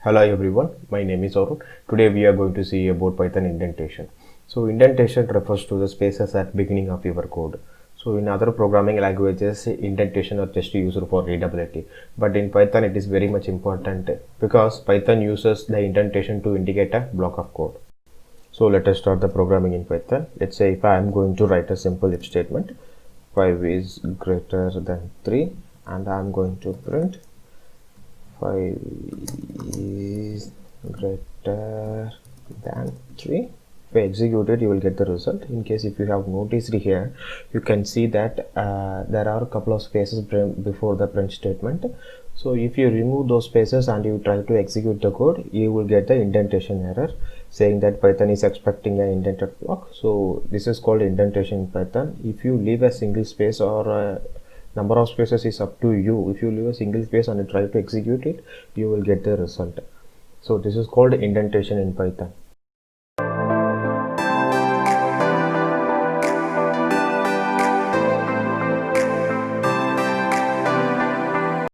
Hello everyone, my name is Arun. Today we are going to see about Python indentation. So indentation refers to the spaces at beginning of your code. So in other programming languages, indentation are just used for readability. But in Python it is very much important because Python uses the indentation to indicate a block of code. So let us start the programming in Python. Let's say if I am going to write a simple if statement, 5 is greater than 3 and I am going to print 5 is greater than 3. If I execute it, you will get the result. In case if you have noticed here, you can see that there are a couple of spaces before the print statement. So if you remove those spaces and you try to execute the code, you will get the indentation error saying that Python is expecting an indented block. So this is called indentation in Python. If you leave a single space or number of spaces is up to you. If you leave a single space and try to execute it, you will get the result. So this is called indentation in Python.